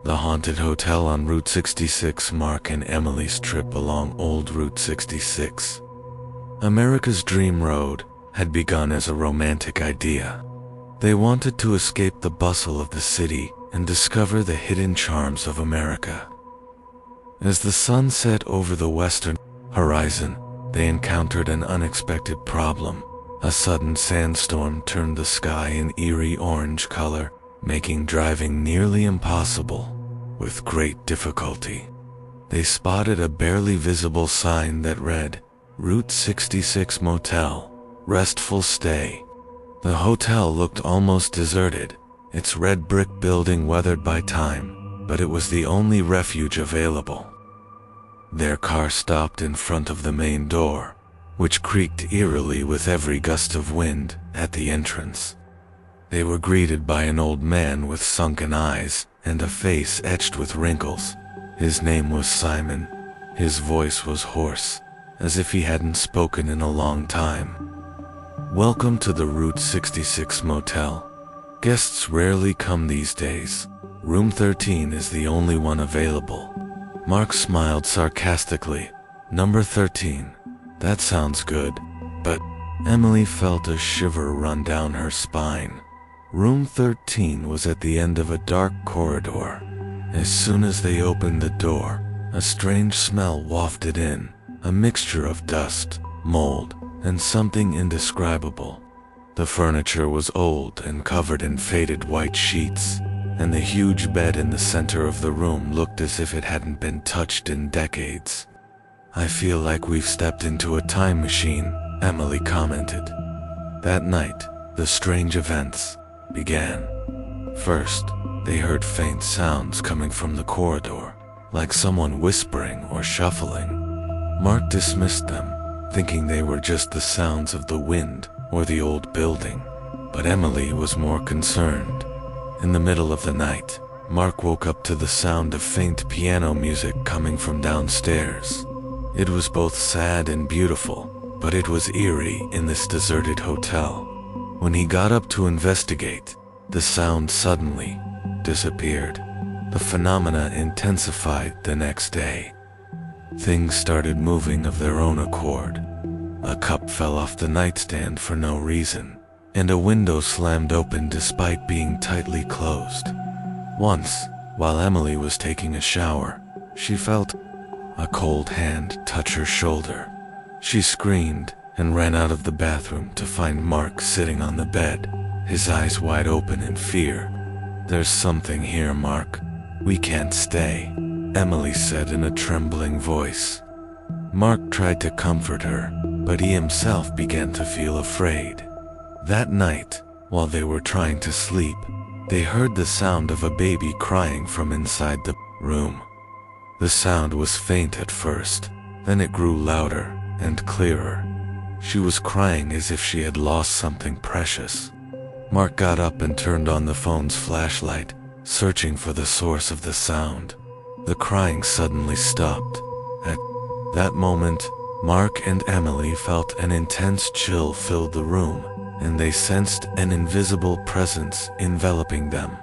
the haunted hotel on Route 66. Mark and Emily's trip along Old Route 66, America's Dream Road, had begun as a romantic idea. They wanted to escape the bustle of the city and discover the hidden charms of America. As the sun set over the western horizon, they encountered an unexpected problem. A sudden sandstorm turned the sky an eerie orange color, making driving nearly impossible. With great difficulty, they spotted a barely visible sign that read, Route 66 Motel, Restful Stay. The hotel looked almost deserted, its red brick building weathered by time, but it was the only refuge available. Their car stopped in front of the main door, which creaked eerily with every gust of wind at the entrance. They were greeted by an old man with sunken eyes and a face etched with wrinkles. His name was Simon. His voice was hoarse, as if he hadn't spoken in a long time. Welcome to the Route 66 Motel. Guests rarely come these days. Room 13 is the only one available. Mark smiled sarcastically. Number 13. That sounds good. But Emily felt a shiver run down her spine. Room 13 was at the end of a dark corridor. As soon as they opened the door, a strange smell wafted in, a mixture of dust, mold, and something indescribable. The furniture was old and covered in faded white sheets, and the huge bed in the center of the room looked as if it hadn't been touched in decades. I feel like we've stepped into a time machine, Emily commented. That night, the strange events began. First, they heard faint sounds coming from the corridor, like someone whispering or shuffling. Mark dismissed them, thinking they were just the sounds of the wind or the old building, but Emily was more concerned. In the middle of the night, Mark woke up to the sound of faint piano music coming from downstairs. It was both sad and beautiful, but it was eerie in this deserted hotel. When he got up to investigate, the sound suddenly disappeared. The phenomena intensified the next day. Things started moving of their own accord. A cup fell off the nightstand for no reason, and a window slammed open despite being tightly closed. Once, while Emily was taking a shower, she felt a cold hand touch her shoulder. She screamed and ran out of the bathroom to find Mark sitting on the bed, his eyes wide open in fear. There's something here, Mark. We can't stay, Emily said in a trembling voice. Mark tried to comfort her, but he himself began to feel afraid. That night, while they were trying to sleep, they heard the sound of a baby crying from inside the room. The sound was faint at first, then it grew louder and clearer. She was crying as if she had lost something precious. Mark got up and turned on the phone's flashlight, searching for the source of the sound. The crying suddenly stopped. At that moment, Mark and Emily felt an intense chill fill the room, and they sensed an invisible presence enveloping them.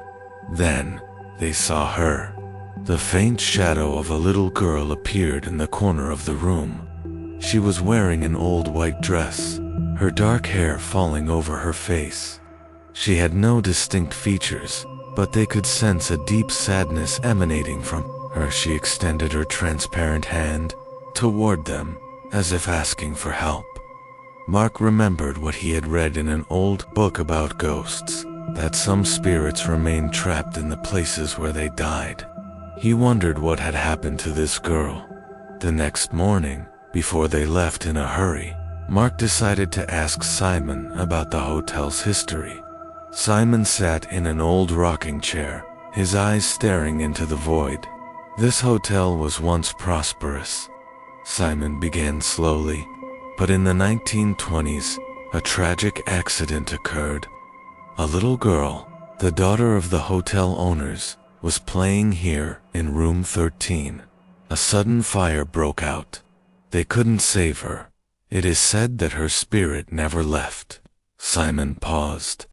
Then, they saw her. The faint shadow of a little girl appeared in the corner of the room. She was wearing an old white dress, her dark hair falling over her face. She had no distinct features, but they could sense a deep sadness emanating from her. She extended her transparent hand toward them, as if asking for help. Mark remembered what he had read in an old book about ghosts, that some spirits remained trapped in the places where they died. He wondered what had happened to this girl. The next morning, before they left in a hurry, Mark decided to ask Simon about the hotel's history. Simon sat in an old rocking chair, his eyes staring into the void. This hotel was once prosperous, Simon began slowly, but in the 1920s, a tragic accident occurred. A little girl, the daughter of the hotel owners, was playing here in room 13. A sudden fire broke out. They couldn't save her. It is said that her spirit never left. Simon paused,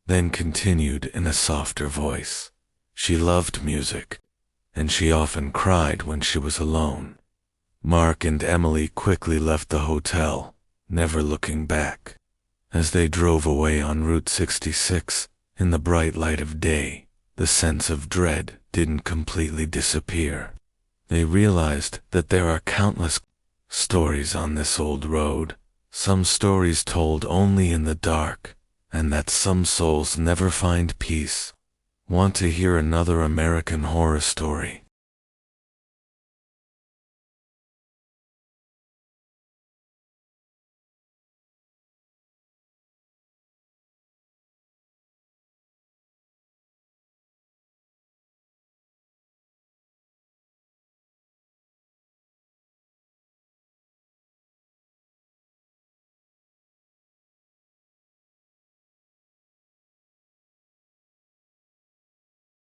then continued in a softer voice. She loved music, and she often cried when she was alone. Mark and Emily quickly left the hotel, never looking back. As they drove away on Route 66, in the bright light of day, the sense of dread didn't completely disappear. They realized that there are countless stories on this old road, some stories told only in the dark, and that some souls never find peace. Want to hear another American horror story?